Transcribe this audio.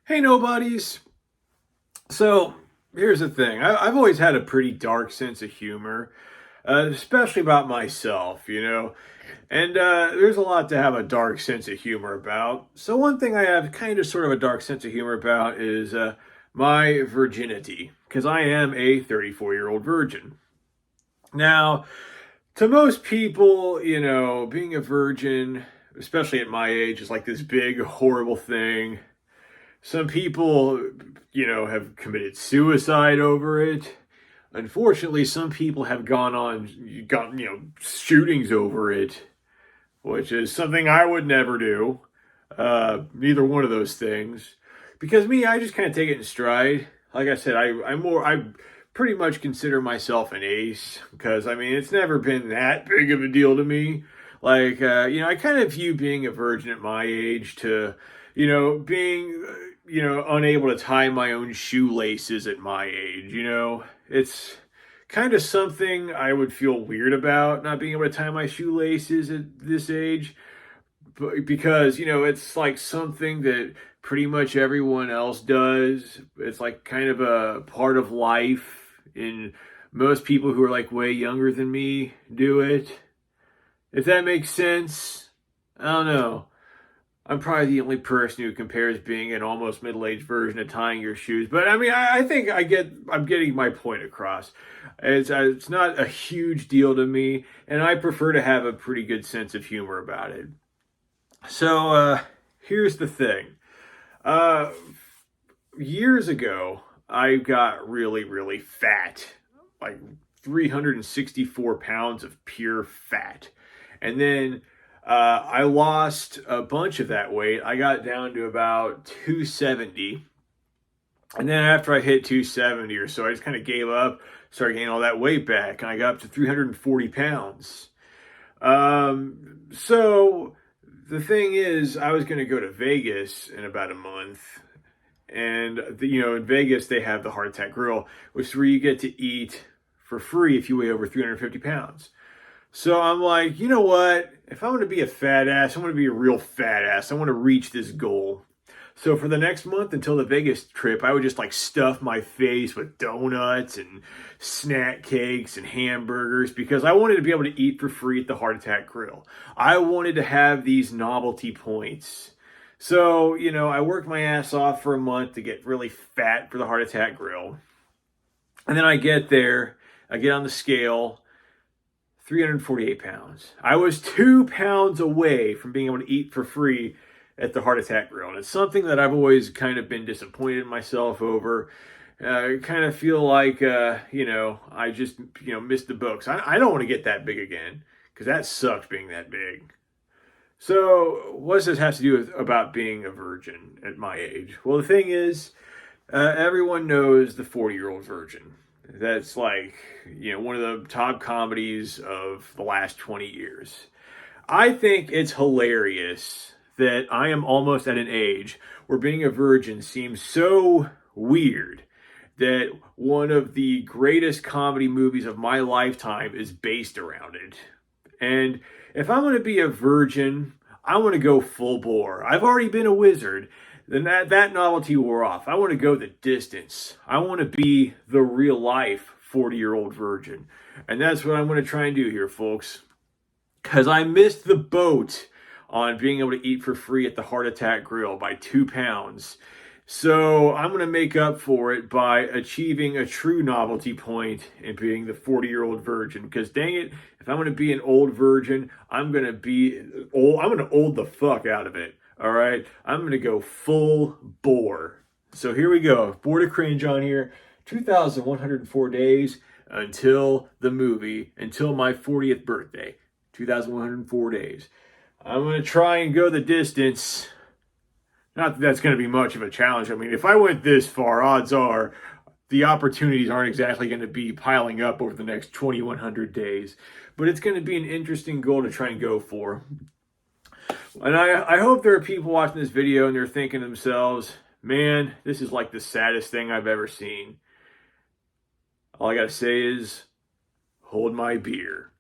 Hey, nobodies. So, here's the thing. I've always had a pretty dark sense of humor, especially about myself, And there's a lot to have a dark sense of humor about. So, one thing I have kind of sort of a dark sense of humor about is my virginity, because I am a 34-year-old virgin. Now, to most people, being a virgin, especially at my age, is like this big, horrible thing. Some people, have committed suicide over it. Unfortunately, some people have got shootings over it, which is something I would never do. Neither one of those things. Because me, I just kind of take it in stride. Like I said, I pretty much consider myself an ace because I mean it's never been that big of a deal to me. Like I kind of view being a virgin at my age to, being unable to tie my own shoelaces at my age. It's kind of something I would feel weird about not being able to tie my shoelaces at this age because it's like something that pretty much everyone else does. It's like kind of a part of life, and most people who are like way younger than me do it. If that makes sense. I don't know. I'm probably the only person who compares being an almost middle-aged version of tying your shoes. But I mean, I think I'm getting my point across. It's not a huge deal to me, and I prefer to have a pretty good sense of humor about it. So here's the thing. Uh, Years ago, I got really, really fat, like 364 pounds of pure fat. And then I lost a bunch of that weight. I got down to about 270. And then after I hit 270 or so, I just kind of gave up, started gaining all that weight back, and I got up to 340 pounds. So the thing is, I was going to go to Vegas in about a month. And, in Vegas, they have the Heart Attack Grill, which is where you get to eat for free if you weigh over 350 pounds. So I'm like, you know what? If I'm going to be a fat ass, I want to be a real fat ass. I want to reach this goal. So for the next month until the Vegas trip, I would just like stuff my face with donuts and snack cakes and hamburgers because I wanted to be able to eat for free at the Heart Attack Grill. I wanted to have these novelty points. So, I worked my ass off for a month to get really fat for the Heart Attack Grill. And then I get there, I get on the scale, 348 pounds. I was 2 pounds away from being able to eat for free at the Heart Attack Grill. And it's something that I've always kind of been disappointed in myself over. I kind of feel like, I just, missed the boat. I don't want to get that big again because that sucks being that big. So, what does this have to do with about being a virgin at my age? Well, the thing is, everyone knows the 40-year-old virgin. That's like, one of the top comedies of the last 20 years. I think it's hilarious that I am almost at an age where being a virgin seems so weird that one of the greatest comedy movies of my lifetime is based around it. And if I'm going to be a virgin, I want to go full bore. I've already been a wizard. Then that novelty wore off. I want to go the distance. I want to be the real life 40-year-old virgin. And that's what I'm going to try and do here, folks. Because I missed the boat on being able to eat for free at the Heart Attack Grill by 2 pounds. So I'm going to make up for it by achieving a true novelty point and being the 40-year-old virgin. Because dang it, if I'm going to be an old virgin, I'm going to be old. I'm going to old the fuck out of it. All right, I'm going to go full bore. So here we go. Bored of cringe on here. 2,104 days until the movie, until my 40th birthday. 2,104 days. I'm going to try and go the distance. Not that that's going to be much of a challenge. I mean, if I went this far, odds are the opportunities aren't exactly going to be piling up over the next 2,100 days. But it's going to be an interesting goal to try and go for. And I hope there are people watching this video and they're thinking to themselves, man, this is like the saddest thing I've ever seen. All I got to say is, hold my beer.